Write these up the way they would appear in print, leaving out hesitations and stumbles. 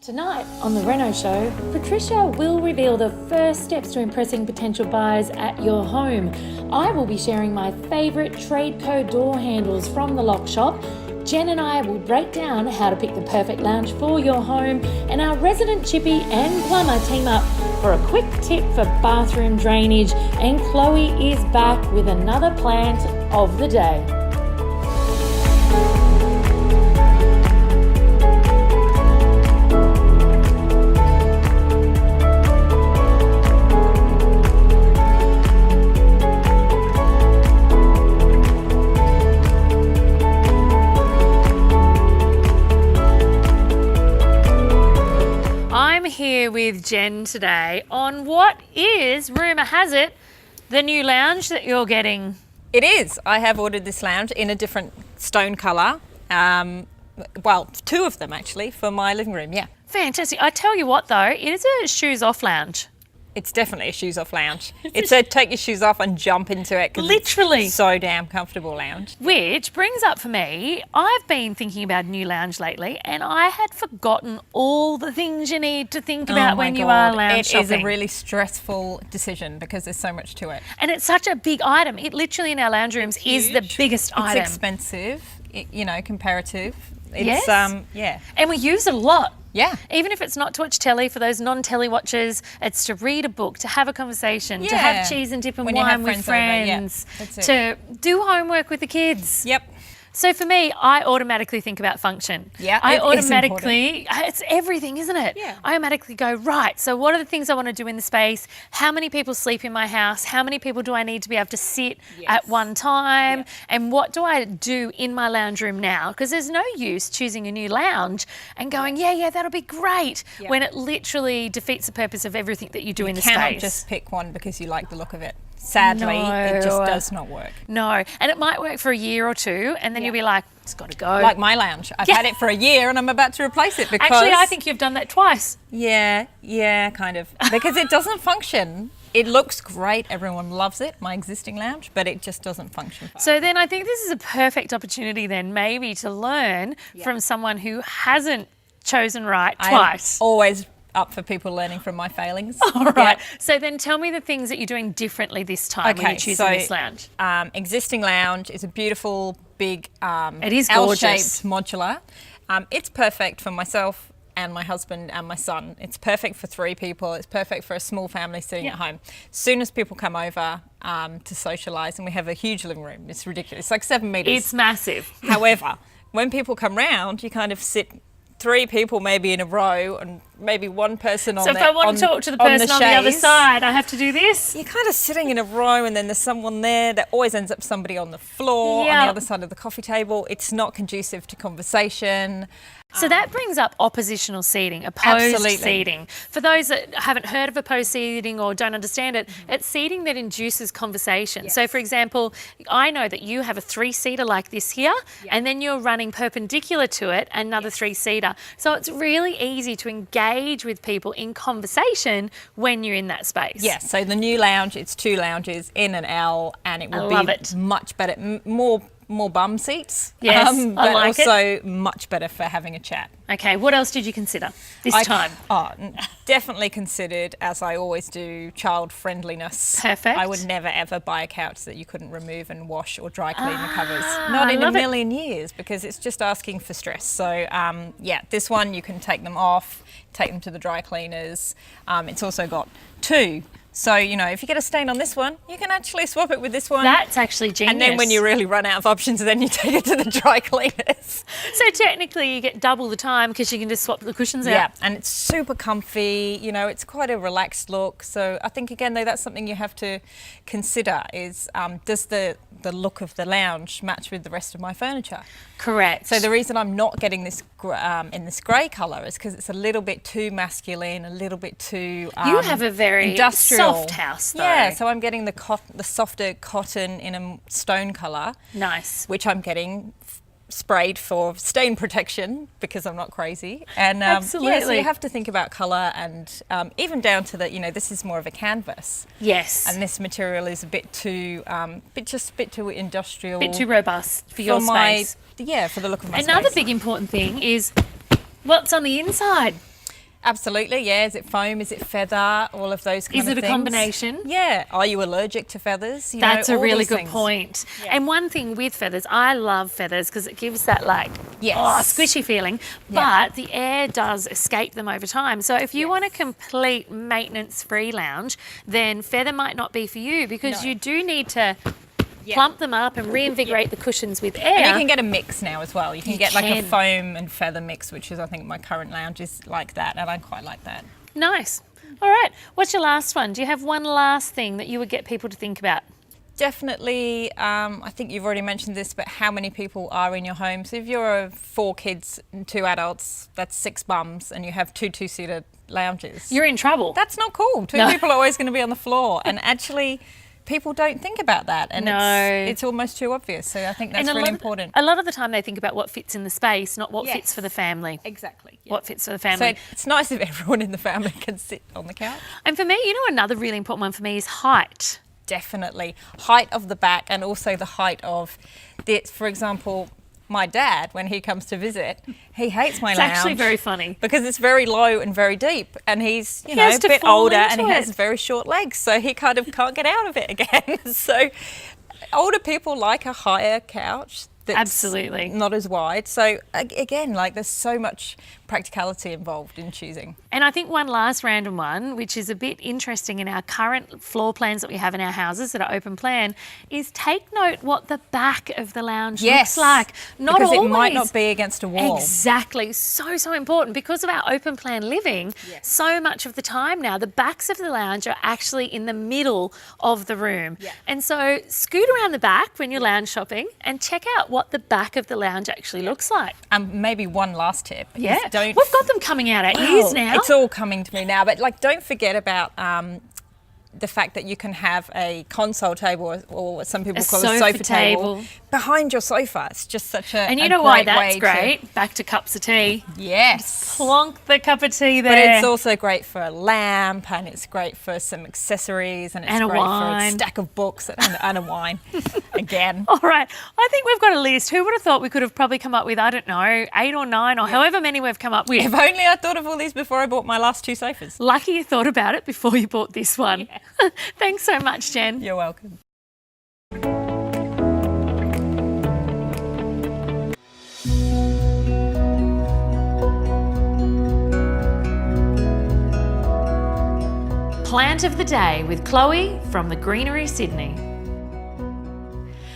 Tonight on the Reno show, Patricia will reveal the first steps to impressing potential buyers at your home. I will be sharing my favourite Tradeco door handles from the lock shop. Jen and I will break down how to pick the perfect lounge for your home, and our resident chippy and plumber team up for a quick tip for bathroom drainage, and Chloe is back with another plant of the day. Here with Jen today on what is, rumour has it, the new lounge that you're getting. It is. I have ordered this lounge in a different stone colour. Well, two of them actually for my living room, yeah. Fantastic. I tell you what though, it is a shoes off lounge. It's definitely a shoes off lounge. It's a take your shoes off and jump into it. Literally. It's so damn comfortable lounge. Which brings up for me, I've been thinking about a new lounge lately and I had forgotten all the things you need to think about when you are lounge shopping. It is a really stressful decision because there's so much to it. And it's such a big item. It literally in our lounge rooms is the biggest item. It's expensive, comparative. It's, yes. Yeah. And we use it a lot. Yeah. Even if it's not to watch telly, for those non-telly watchers, it's to read a book, to have a conversation, to have cheese and dip and wine with friends, to do homework with the kids. Yep. So for me, I automatically think about function. Yeah, it's everything, isn't it? Yeah. I automatically go, right, so what are the things I want to do in the space? How many people sleep in my house? How many people do I need to be able to sit at one time? Yeah. And what do I do in my lounge room now? Because there's no use choosing a new lounge and going, yeah, that'll be great, when it literally defeats the purpose of everything that you do in the space. You cannot just pick one because you like the look of it. Sadly, it just does not work. No, and it might work for a year or two, and then you'll be like, it's got to go. Like my lounge. I've had it for a year and I'm about to replace it because... Actually, I think you've done that twice. Yeah, kind of. Because it doesn't function. It looks great. Everyone loves it, my existing lounge, but it just doesn't function. So then I think this is a perfect opportunity then maybe to learn from someone who hasn't chosen right twice. I'm always up for people learning from my failings. All right. Yep. So then tell me the things that you're doing differently this time when you're choosing this lounge. Existing lounge is a beautiful, big, it is gorgeous. L-shaped modular. It's perfect for myself and my husband and my son. It's perfect for 3 people. It's perfect for a small family sitting at home. As soon as people come over to socialise, and we have a huge living room. It's ridiculous. It's like 7 metres. It's massive. However, when people come round, you kind of sit 3 people maybe in a row and maybe one person on the So if I want to talk to the person on the other side, I have to do this? You're kind of sitting in a row and then there's someone there. There always ends up somebody on the floor, on the other side of the coffee table. It's not conducive to conversation. So that brings up oppositional seating, opposed seating. For those that haven't heard of opposed seating or don't understand it, it's seating that induces conversation. Yes. So for example, I know that you have a 3-seater like this here, and then you're running perpendicular to it, another 3-seater. So it's really easy to engage with people in conversation when you're in that space. Yes, so the new lounge, it's 2 lounges in an L, and it will be much better, more bum seats. Yes, but also much better for having a chat. Okay, what else did you consider this time? Definitely considered, as I always do, child friendliness. Perfect. I would never ever buy a couch that you couldn't remove and wash or dry clean the covers. Not in a million years, because it's just asking for stress. So this one you can take them off, take them to the dry cleaners. It's also got 2. So, if you get a stain on this one, you can actually swap it with this one. That's actually genius. And then when you really run out of options, then you take it to the dry cleaners. So technically you get double the time because you can just swap the cushions out. Yeah, and it's super comfy. It's quite a relaxed look. So I think, again, though, that's something you have to consider is, does the look of the lounge match with the rest of my furniture? Correct. So the reason I'm not getting this in this grey colour is because it's a little bit too masculine, a little bit too you have a very industrial soft house, though. Yeah, so I'm getting the softer cotton in a stone colour. Nice. Which I'm getting sprayed for stain protection because I'm not crazy. And absolutely. So you have to think about colour and even down to that, this is more of a canvas. Yes. And this material is a bit too, just a bit too industrial. A bit too robust for your space. Yeah, for the look of my space. Another big important thing is what's on the inside. Absolutely, yeah. Is it foam? Is it feather? All of those kind of things. Is it a combination? Yeah. Are you allergic to feathers? That's a all really these good things. point. Yeah. And one thing with feathers, I love feathers because it gives that like Yes. squishy feeling, Yeah. but the air does escape them over time. So if you want a complete maintenance-free lounge, then feather might not be for you because you do need to plump them up and reinvigorate the cushions with air. And you can get a mix now as well. You can get like a can. foam and feather mix, which is I think my current lounge is like that, and I quite like that. Nice. All right. What's your last one? Do you have one last thing that you would get people to think about? Definitely, I think you've already mentioned this, but how many people are in your home? So if you're 4 kids and 2 adults, that's 6 bums, and you have 2 two-seater lounges. You're in trouble. That's not cool. 2 people are always going to be on the floor, and actually people don't think about that, and it's almost too obvious. So I think that's really important. A lot of the time they think about what fits in the space, not what fits for the family. Exactly. Yeah. What fits for the family. So it's nice if everyone in the family can sit on the couch. And for me, another really important one for me is height. Definitely. Height of the back, and also the height of this. For example, my dad, when he comes to visit, he hates my lounge. It's actually very funny. Because it's very low and very deep, and he's, a bit older and he has very short legs, so he kind of can't get out of it again. So older people like a higher couch that's absolutely not as wide. So again, like there's so much practicality involved in choosing. And I think one last random one, which is a bit interesting in our current floor plans that we have in our houses that are open plan, is take note what the back of the lounge looks like. Not because always. It might not be against a wall. Exactly. So important. Because of our open plan living, so much of the time now, the backs of the lounge are actually in the middle of the room. Yeah. And so scoot around the back when you're lounge shopping and check out what the back of the lounge actually looks like. Maybe one last tip. Yeah. We've got them coming out our ears now. It's all coming to me now, but like don't forget about the fact that you can have a console table, or what some people call a sofa table behind your sofa. It's just such a And you know why that's great? Back to cups of tea. Yes. Just plonk the cup of tea there. But it's also great for a lamp, and it's great for some accessories, and it's great for a stack of books and a wine. Again. All right. I think we've got a list. Who would have thought we could have probably come up with, I don't know, 8 or 9 or however many we've come up with. If only I thought of all these before I bought my last 2 sofas. Lucky you thought about it before you bought this one. Yeah. Thanks so much, Jen. You're welcome. Plant of the Day with Chloe from the Greenery Sydney.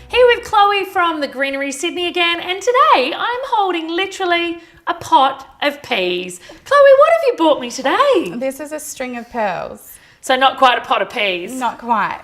Here with Chloe from the Greenery Sydney again, and today I'm holding literally a pot of peas. Chloe, what have you bought me today? This is a string of pearls. So not quite a pot of peas. Not quite.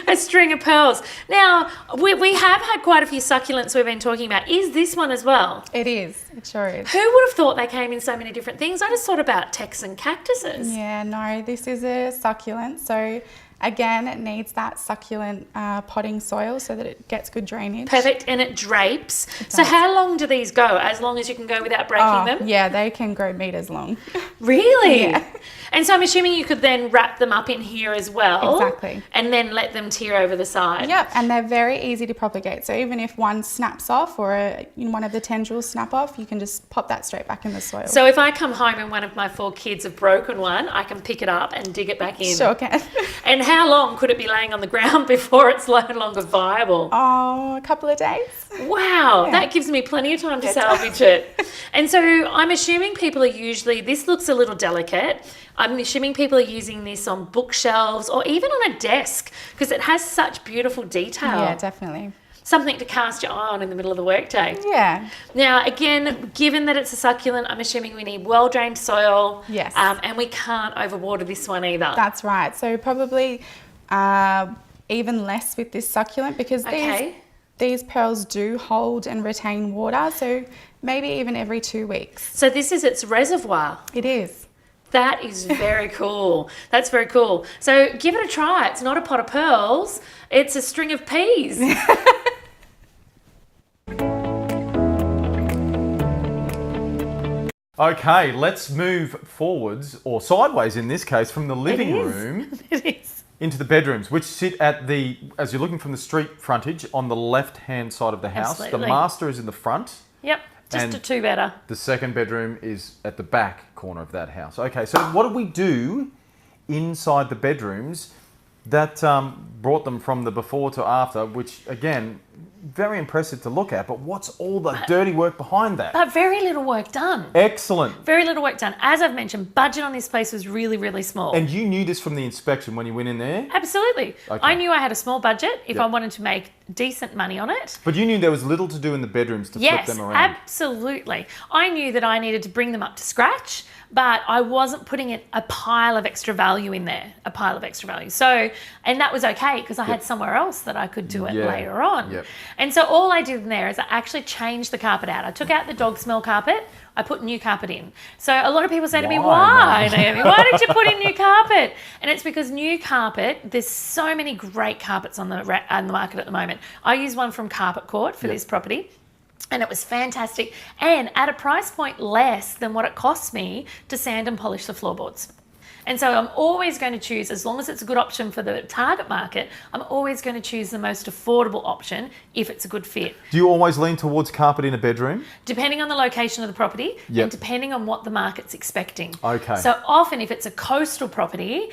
A string of pearls. Now, we have had quite a few succulents we've been talking about. Is this one as well? It is. It sure is. Who would have thought they came in so many different things? I just thought about Texan cactuses. Yeah, no, this is a succulent. So again, it needs that succulent potting soil so that it gets good drainage. Perfect, and it drapes. So how long do these go? As long as you can go without breaking them? Yeah, they can grow meters long. Really? Yeah. And so I'm assuming you could then wrap them up in here as well. Exactly. And then let them tear over the side. Yep, and they're very easy to propagate. So even if one snaps off or one of the tendrils snap off, you can just pop that straight back in the soil. So if I come home and one of my 4 kids have broken one, I can pick it up and dig it back in. Sure can. And how long could it be laying on the ground before it's no longer viable? Oh, a couple of days. Wow, that gives me plenty of time to salvage it. And so I'm assuming people are usually, this looks a little delicate, I'm assuming people are using this on bookshelves or even on a desk because it has such beautiful detail. Yeah, definitely. Something to cast your eye on in the middle of the workday. Yeah. Now, again, given that it's a succulent, I'm assuming we need well-drained soil. Yes. And we can't overwater this one either. That's right. So probably even less with this succulent because these pearls do hold and retain water. So maybe even every 2 weeks. So this is its reservoir. It is. That is very cool. That's very cool. So give it a try. It's not a pot of pearls. It's a string of peas. Okay, let's move forwards, or sideways in this case, from the living room into the bedrooms, which sit at the, as you're looking from the street frontage, on the left-hand side of the house. Absolutely. The master is in the front. Yep. Just a two-bedder. The second bedroom is at the back corner of that house. Okay, so what do we do inside the bedrooms that brought them from the before to after, which, again, very impressive to look at, but what's all the dirty work behind that? But very little work done. Excellent. Very little work done. As I've mentioned, budget on this place was really, really small. And you knew this from the inspection when you went in there? Absolutely. Okay. I knew I had a small budget if Yep. I wanted to make decent money on it. But you knew there was little to do in the bedrooms to flip them around. Absolutely. I knew that I needed to bring them up to scratch, but I wasn't putting a pile of extra value in there, So, and that was okay because I had somewhere else that I could do it later on. Yep. And so all I did in there is I actually changed the carpet out. I took out the dog smell carpet. I put new carpet in. So a lot of people say to me, why, Naomi? Why did you put in new carpet? And it's because new carpet, there's so many great carpets on the market at the moment. I use one from Carpet Court for this property. And it was fantastic. And at a price point less than what it costs me to sand and polish the floorboards. And so I'm always going to choose, as long as it's a good option for the target market, I'm always going to choose the most affordable option if it's a good fit. Do you always lean towards carpet in a bedroom? Depending on the location of the property and depending on what the market's expecting. Okay. So often if it's a coastal property,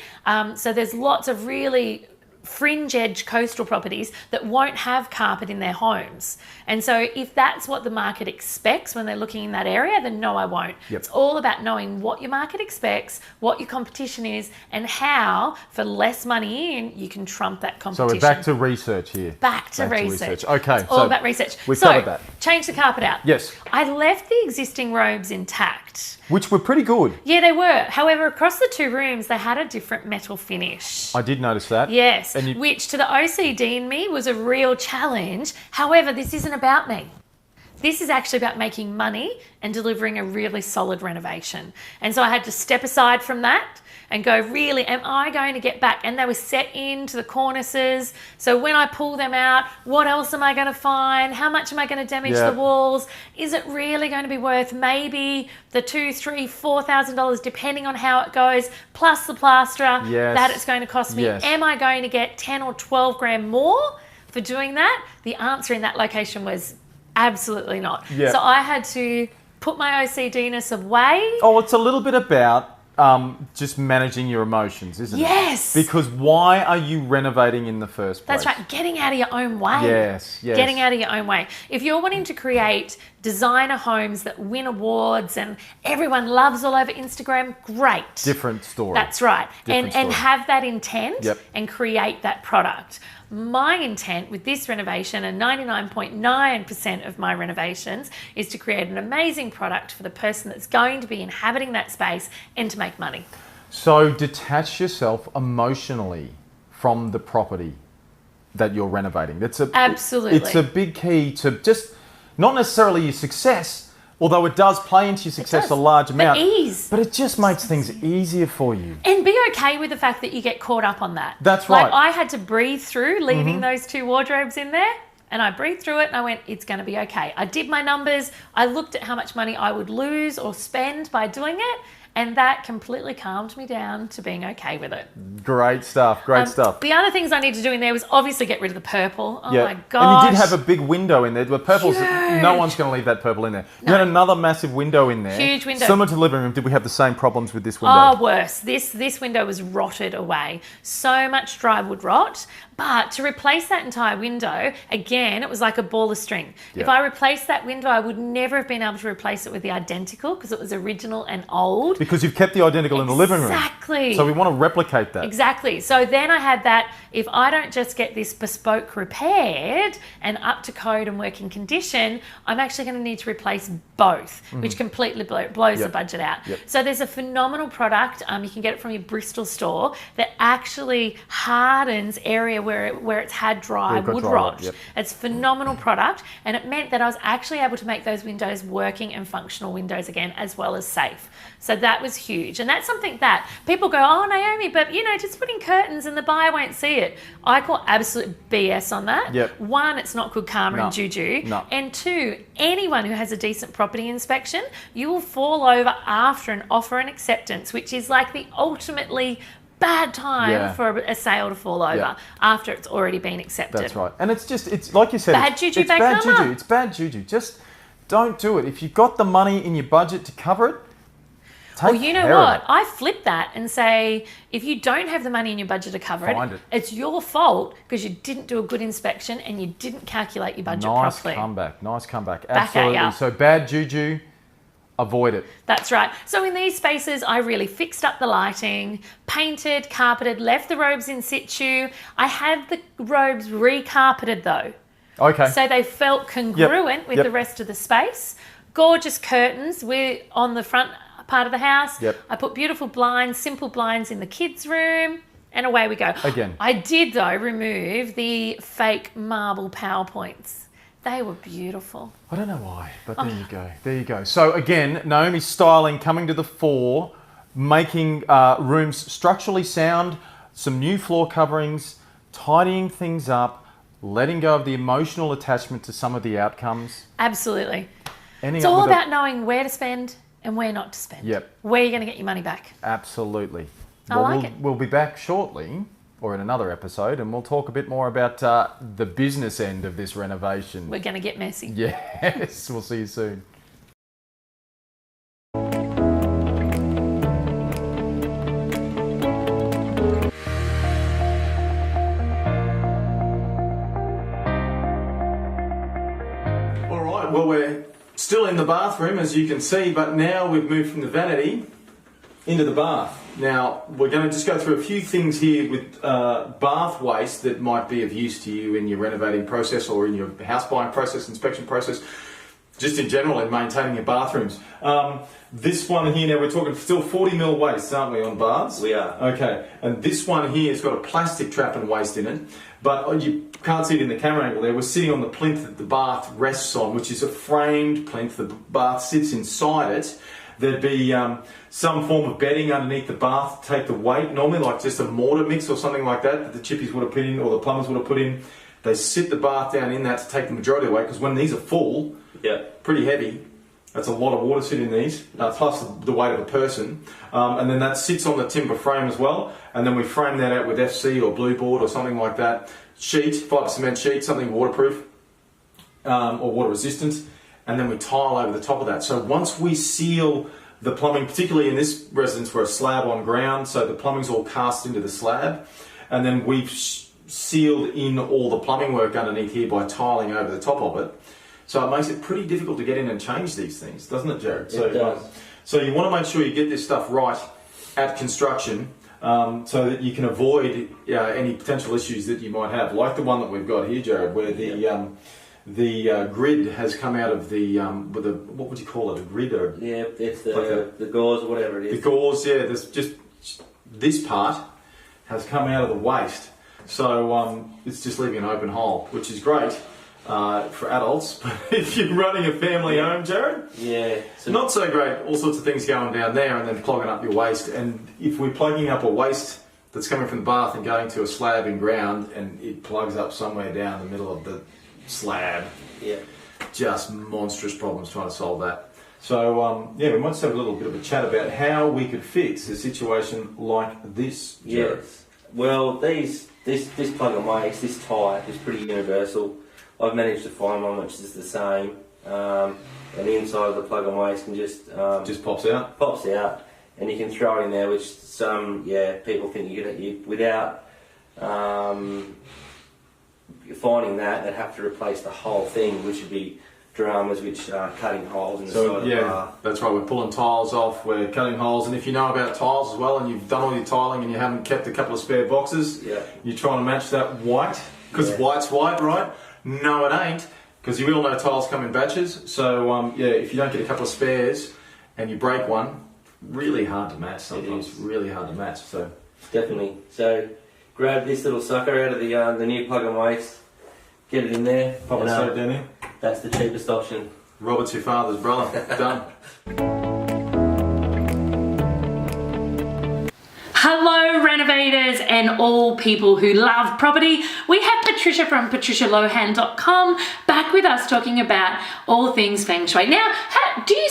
so there's lots of really fringe edge coastal properties that won't have carpet in their homes. And so if that's what the market expects when they're looking in that area, then no, I won't. It's all about knowing what your market expects, what your competition is, and how, for less money in, you can trump that competition. So we're back to research here. Back to research. Okay. It's all about research. We've covered that. Change the carpet out. Yes. I left the existing robes intact. Which were pretty good. Yeah, they were. However, across the two rooms, they had a different metal finish. I did notice that. Yes, which to the OCD in me was a real challenge. However, this isn't about me. This is actually about making money and delivering a really solid renovation. And so I had to step aside from that and go, really, am I going to get back? And they were set into the cornices. So when I pull them out, what else am I going to find? How much am I going to damage the walls? Is it really going to be worth maybe the $2,000, $3,000, $4,000, depending on how it goes, plus the plasterer that it's going to cost me? Am I going to get 10 or 12 grand more for doing that? The answer in that location was absolutely not. So I had to put my OCD-ness away. Oh, it's a little bit about just managing your emotions, isn't it? Yes. Because why are you renovating in the first place? That's right. Getting out of your own way. Yes. Getting out of your own way. If you're wanting to create designer homes that win awards and everyone loves all over Instagram, great. Different story. That's right. And story. have that intent and create that product. My intent with this renovation, and 99.9% of my renovations, is to create an amazing product for the person that's going to be inhabiting that space and to make money. So detach yourself emotionally from the property that you're renovating. Absolutely. It's a big key to just, not necessarily your success, although it does play into your success a large amount. But it just makes things easier for you. And be okay with the fact that you get caught up on that. That's right. Like I had to breathe through leaving those two wardrobes in there. And I breathed through it and I went, it's going to be okay. I did my numbers. I looked at how much money I would lose or spend by doing it. And that completely calmed me down to being okay with it. Great stuff, great stuff. The other things I need to do in there was obviously get rid of the purple. Oh my gosh. And you did have a big window in there. The purple's, no one's going to leave that purple in there. You had another massive window in there. Huge window. Similar to the living room, did we have the same problems with this window? Oh, worse. This window was rotted away. So much drywood rot. But to replace that entire window, again, it was like a ball of string. If I replaced that window, I would never have been able to replace it with the identical because it was original and old. Because you've kept the identical in the living room. Exactly. So we want to replicate that. Exactly. So then I had that, if I don't just get this bespoke repaired and up to code and working condition, I'm actually going to need to replace both, which completely blows the budget out. So there's a phenomenal product, you can get it from your Bristol store, that actually hardens area where it's had dry wood rot. It's a phenomenal product, and it meant that I was actually able to make those windows working and functional windows again, as well as safe. So that was huge. And that's something that people go, oh, Naomi, but you know, just put in curtains and the buyer won't see it. I call absolute BS on that. One, it's not good karma and juju. And two, anyone who has a decent property inspection, you will fall over after an offer and acceptance, which is like the ultimately bad time for a sale to fall over after it's already been accepted. That's right. And it's like you said, bad juju, it's bad bad karma. juju. It's bad juju. Just don't do it. If you've got the money in your budget to cover it, Well, you know what? I flip that and say, if you don't have the money in your budget to cover it, it's your fault because you didn't do a good inspection and you didn't calculate your budget properly. Nice comeback. Absolutely. So bad juju, avoid it. That's right. So in these spaces, I really fixed up the lighting, painted, carpeted, left the robes in situ. I had the robes re-carpeted though. Okay. So they felt congruent with the rest of the space. Gorgeous curtains. We're on the front part of the house. I put beautiful blinds, simple blinds in the kids' room, and away we go. Again. I did, though, remove the fake marble PowerPoints. They were beautiful. I don't know why, but there you go. There you go. So again, Naomi's styling coming to the fore, making rooms structurally sound, some new floor coverings, tidying things up, letting go of the emotional attachment to some of the outcomes. Absolutely. It's all about knowing where to spend and where not to spend. Where you're going to get your money back. Absolutely. I like it. We'll be back shortly, or in another episode, and we'll talk a bit more about the business end of this renovation. We're going to get messy. Yes, we'll see you soon. All right, well, we're still in the bathroom, as you can see, but now we've moved from the vanity into the bath. Now, we're going to just go through a few things here with bath waste that might be of use to you in your renovating process or in your house buying process, inspection process, just in general in maintaining your bathrooms. This one here, now we're talking still 40mm waste, aren't we, on baths? We are. Okay, and this one here has got a plastic trap and waste in it, but you can't see it in the camera angle there. We're sitting on the plinth that the bath rests on, which is a framed plinth. The bath sits inside it. There'd be some form of bedding underneath the bath to take the weight, normally like just a mortar mix or something like that the chippies would have put in or the plumbers would have put in. They sit the bath down in that to take the majority of the weight, because when these are full, pretty heavy, that's a lot of water sitting in these, plus the weight of a person. And then that sits on the timber frame as well, and then we frame that out with FC or blue board or something like that. Sheet, fibre cement sheet, something waterproof or water resistant, and then we tile over the top of that. So once we seal the plumbing, particularly in this residence, we're a slab on ground, so the plumbing's all cast into the slab, and then we've sealed in all the plumbing work underneath here by tiling over the top of it. So it makes it pretty difficult to get in and change these things, doesn't it, Jared? It does. So you want to make sure you get this stuff right at construction, so that you can avoid any potential issues that you might have, like the one that we've got here, Jared, where the grid has come out of the what would you call it, a grid? Or it's the gauze or whatever it is. The gauze, there's just this part has come out of the waste, so it's just leaving an open hole, which is great for adults. But if you're running a family home, Jared, so not so great. All sorts of things going down there, and then clogging up your waste. And if we're plugging up a waste that's coming from the bath and going to a slab in ground, and it plugs up somewhere down the middle of the slab, just monstrous problems trying to solve that. So we might just have a little bit of a chat about how we could fix a situation like this, Jared. Yes. Well, this plug and waste, this type is pretty universal. I've managed to find one which is the same, and the inside of the plug and waste can just pops out. Pops out, and you can throw it in there, which some people think you without finding that, they'd have to replace the whole thing, which would be dramas which are cutting holes in the side of the bath. That's right, we're pulling tiles off, we're cutting holes, and if you know about tiles as well and you've done all your tiling and you haven't kept a couple of spare boxes, you're trying to match that white, because white's white, right? No, it ain't, because you all know tiles come in batches, so if you don't get a couple of spares and you break one, really hard to match sometimes, really hard to match. So definitely. So grab this little sucker out of the new plug and waste, get it in there. Pop it straight down here. That's the cheapest option. Robert's your father's brother. Done. Hello renovators and all people who love property. We have Patricia from patricialohan.com, back with us talking about all things feng shui. Now, how do you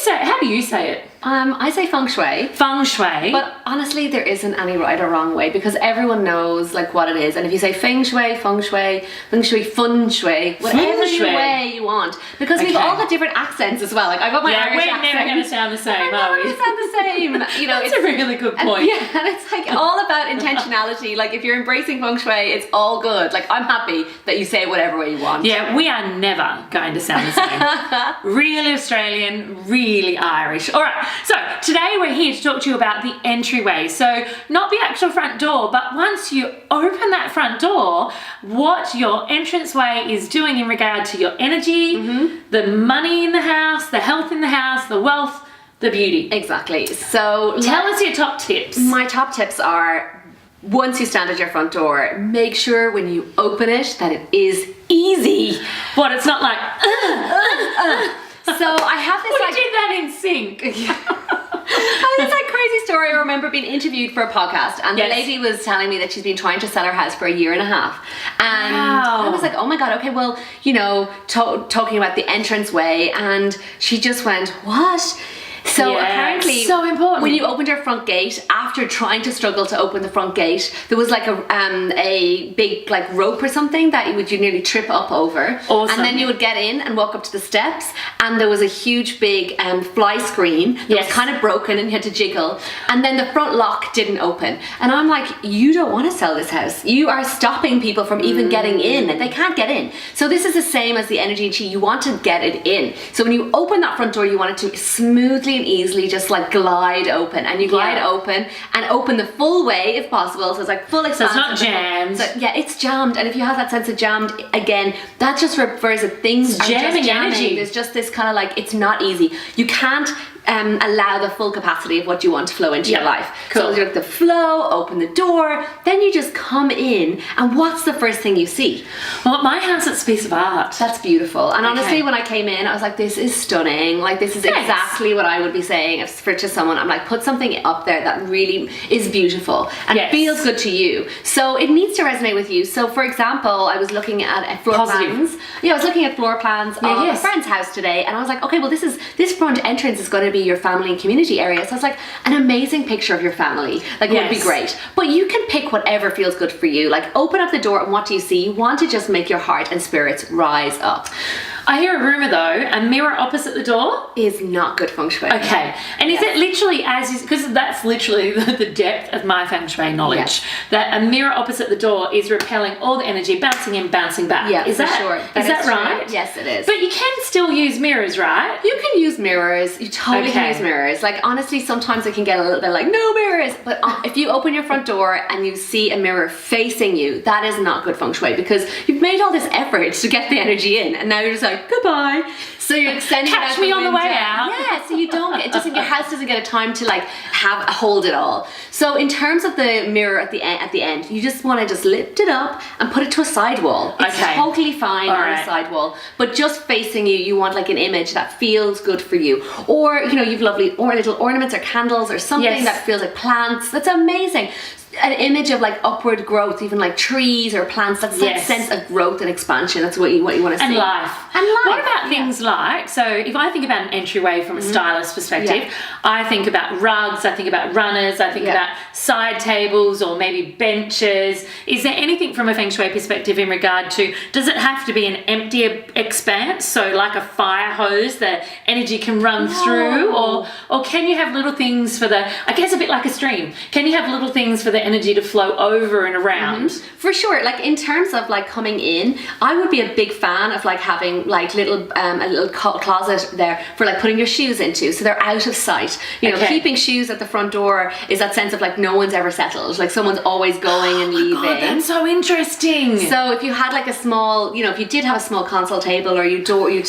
say it? I say feng shui. Feng shui. But honestly, there isn't any right or wrong way because everyone knows like what it is. And if you say feng shui, feng shui, feng shui, fun shui, whatever way you want. Because we've all got different accents as well. Like I've got my Irish accent. We're never going to sound the same, are we? We're sound the same. You know, That's a really good point. And it's like all about intentionality. Like if you're embracing feng shui, it's all good. Like I'm happy that you say it whatever way you want. Yeah, we are never going to sound the same. Really Australian, really Irish. All right, so today we're here to talk to you about the entryway. So not the actual front door, but once you open that front door, what your entranceway is doing in regard to your energy, the money in the house, the health in the house, the wealth, the beauty. Exactly. So tell us your top tips. My top tips are, once you stand at your front door, make sure when you open it that it is easy. What, it's not like, So I have this we did that in sync. I have this like crazy story. I remember being interviewed for a podcast and the lady was telling me that she's been trying to sell her house for 1.5 years. And I was like, oh my God, okay, well, you know, talking about the entranceway, and she just went, what? So apparently, so important. When you opened your front gate, after trying to struggle to open the front gate, there was like a big like rope or something that you nearly trip up over. Awesome. And then you would get in and walk up to the steps, and there was a huge big fly screen that was kind of broken and you had to jiggle. And then the front lock didn't open. And I'm like, you don't want to sell this house. You are stopping people from even getting in. They can't get in. So this is the same as the energy and chi. You want to get it in. So when you open that front door, you want it to smoothly and easily just like glide open, and you glide open and open the full way if possible, so it's like full expanse. So it's not jammed. So, yeah, it's jammed, and if you have that sense of jammed, again, that just refers to things are jamming just jamming. Energy. There's just this kind of like, it's not easy. You can't allow the full capacity of what you want to flow into your life. Cool. So you like the flow, open the door, then you just come in, and what's the first thing you see? Well, at my house, it's a piece of art. That's beautiful. And honestly, when I came in, I was like, this is stunning. Like, this is exactly what I would be saying to someone. I'm like, put something up there that really is beautiful and feels good to you. So it needs to resonate with you. So for example, I was looking at floor plans. Yeah, I was looking at floor plans of a friend's house today, and I was like, okay, well, this front entrance is going to be your family and community area. So it's like an amazing picture of your family. Like, would be great. But you can pick whatever feels good for you. Like, open up the door, and what do you see? You want to just make your heart and spirits rise up. I hear a rumour though, a mirror opposite the door is not good feng shui. Okay, and is it literally because that's literally the depth of my feng shui knowledge, that a mirror opposite the door is repelling all the energy, bouncing in, bouncing back. Yeah, is that sure. Is that right? Yes, it is. But you can still use mirrors, right? You can use mirrors. You totally can use mirrors. Like, honestly, sometimes it can get a little bit like, no mirrors. But if you open your front door and you see a mirror facing you, that is not good feng shui, because you've made all this effort to get the energy in, and now you're just like, goodbye. So you're extending Catch me on the way out. Yeah, so you don't get, your house doesn't get a time to like hold it all. So in terms of the mirror at the end, you just want to just lift it up and put it to a side wall. It's totally fine on a side wall, but just facing you, you want like an image that feels good for you. Or, you know, you've lovely little ornaments or candles or something that feels like plants. That's amazing. An image of like upward growth, even like trees or plants. That's that sense of growth and expansion. That's what you want to see. And life. And life. What about things like, so if I think about an entryway from a stylist perspective, I think about rugs, I think about runners, I think about side tables or maybe benches. Is there anything from a feng shui perspective in regard to, does it have to be an empty expanse, so like a fire hose that energy can run through, or can you have little things for the, I guess a bit like a stream, can you have little things for the energy to flow over and around? For sure. Like, in terms of like coming in, I would be a big fan of like having like a little closet there for like putting your shoes into, so they're out of sight. You know, keeping shoes at the front door is that sense of like no one's ever settled, like someone's always going and leaving. God, that's so interesting. So if you had like a small, you know, if you did have a small console table, or you'd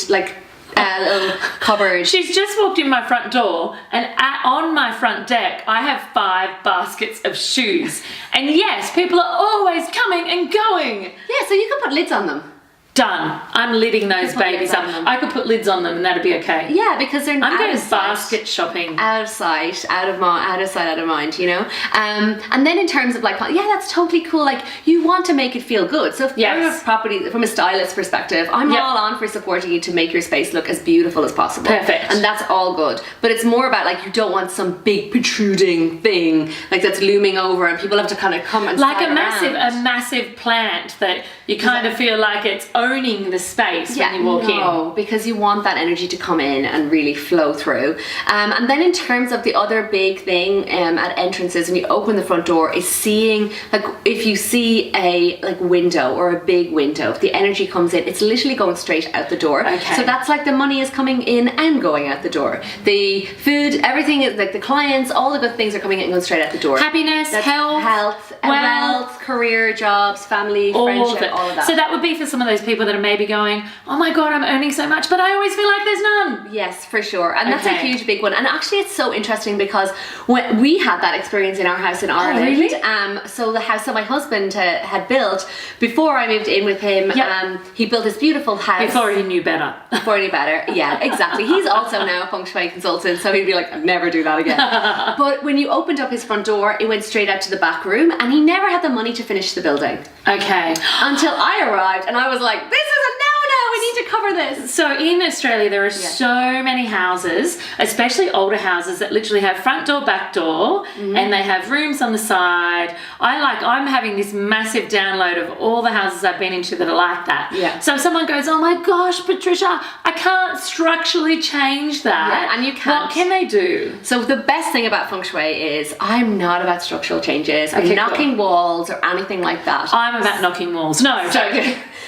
like a little cupboard. She's just walked in my front door, and on my front deck I have 5 baskets of shoes, and yes, people are always coming and going. Yeah, so you can put lids on them. Done. I'm lidding those babies up. I could put lids on them and that'd be okay. Yeah, because they're I'm going of basket shopping. Out of sight, out of sight, out of mind, you know. And then in terms of like, yeah, that's totally cool. Like you want to make it feel good. So from a property, from a stylist perspective, I'm all on for supporting you to make your space look as beautiful as possible. Perfect. And that's all good. But it's more about like you don't want some big protruding thing like that's looming over and people have to kind of come and like a massive plant that you kind of feel like it's owning the space when you walk in. Because you want that energy to come in and really flow through. And then in terms of the other big thing at entrances when you open the front door is seeing, like if you see a like window or a big window, if the energy comes in, it's literally going straight out the door. Okay. So that's like the money is coming in and going out the door. The food, everything is like the clients, all the good things are coming in and going straight out the door. Happiness, health, wealth, career, jobs, family, friendship, all of that. So that would be for some of those people that are maybe going, oh my God, I'm earning so much, but I always feel like there's none. Yes, for sure. And that's a huge big one. And actually it's so interesting because when we had that experience in our house in Ireland. Really? So the house that my husband had built, before I moved in with him, he built this beautiful house. Before he knew better. Before he knew better, yeah, exactly. He's also now a feng shui consultant, so he'd be like, I'd never do that again. But when you opened up his front door, it went straight out to the back room and he never had the money to finish the building. Okay. Until I arrived and I was like, this is a no-no, we need to cover this. So in Australia, there are so many houses, especially older houses, that literally have front door, back door, and they have rooms on the side. I'm having this massive download of all the houses I've been into that are like that. Yeah. So if someone goes, oh my gosh, Patricia, I can't structurally change that. Yeah, and you can't. What can they do? So the best thing about feng shui is I'm not about structural changes, knocking walls or anything like that. I'm about knocking walls. No.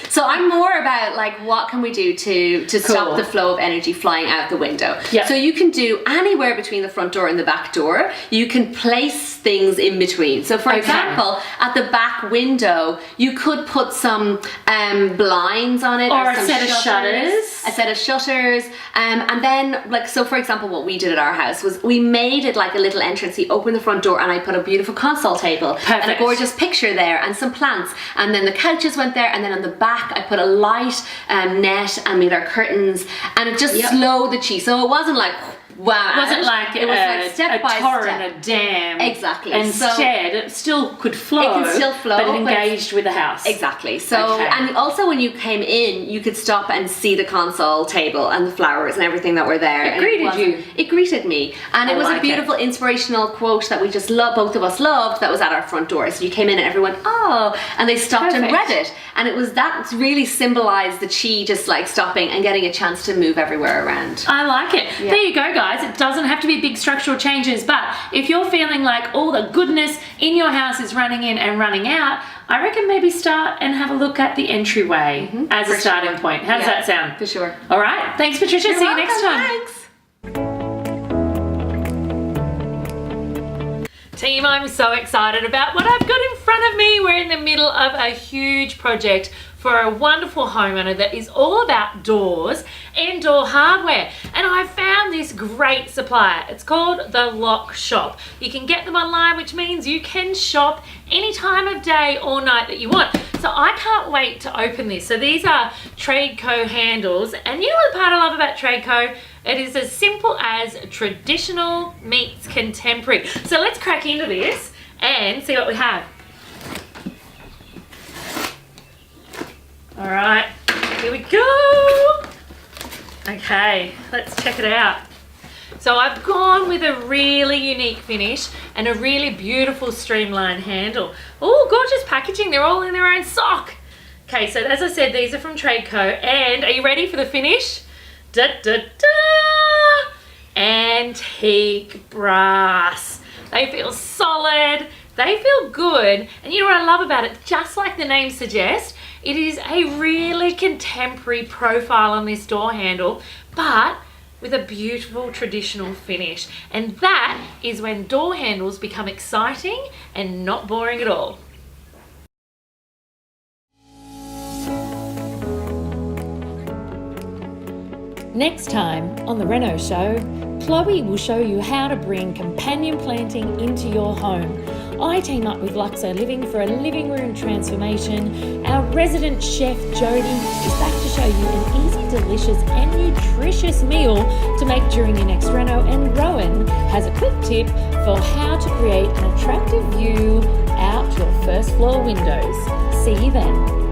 So I'm more about like what can we do to stop the flow of energy flying out the window. Yep. So you can do anywhere between the front door and the back door. You can place things in between. So for example, at the back window, you could put some blinds on it or a set of shutters. A set of shutters. And then like, so for example, what we did at our house was we made it like a little entrance. You open the front door and I put a beautiful console table and a gorgeous picture there and some plants. And then the couches went there and then on the back I put a light net and made our curtains and it just slowed the chi. So it wasn't like wow. It wasn't like it was like step by torrent, step. a dam. Exactly. Instead, it still could flow. It can still flow, but it engaged with the house. Exactly. So, and also when you came in, you could stop and see the console table and the flowers and everything that were there. It greeted you. It greeted me. And it was a beautiful inspirational quote that we just both of us loved that was at our front door. So you came in and everyone, oh, and they stopped and read it. And it was that really symbolized the chi just like stopping and getting a chance to move everywhere around. I like it. Yeah. There you go, guys. It doesn't have to be big structural changes, but if you're feeling like all the goodness in your house is running in and running out, I reckon maybe start and have a look at the entryway as a starting point. How does that sound? For sure. All right. Thanks, Patricia. See you next time. Thanks. Team, I'm so excited about what I've got in front of me. We're in the middle of a huge project for a wonderful homeowner that is all about doors and door hardware. And I found this great supplier. It's called The Lock Shop. You can get them online, which means you can shop any time of day or night that you want. So I can't wait to open this. So these are Tradeco handles. And you know what the part I love about Tradeco? It is as simple as traditional meets contemporary. So let's crack into this and see what we have. All right, here we go. Okay, let's check it out. So I've gone with a really unique finish and a really beautiful streamlined handle. Oh, gorgeous packaging. They're all in their own sock. Okay, so as I said, these are from Tradeco. And are you ready for the finish? Da, da, da. Antique brass. They feel solid. They feel good. And you know what I love about it? Just like the name suggests, it is a really contemporary profile on this door handle, but with a beautiful traditional finish. And that is when door handles become exciting and not boring at all. Next time on The Reno Show, Chloe will show you how to bring companion planting into your home. I team up with Luxo Living for a living room transformation. Our resident chef Jody is back to show you an easy, delicious and nutritious meal to make during your next reno, and Rowan has a quick tip for how to create an attractive view out your first floor windows. See you then.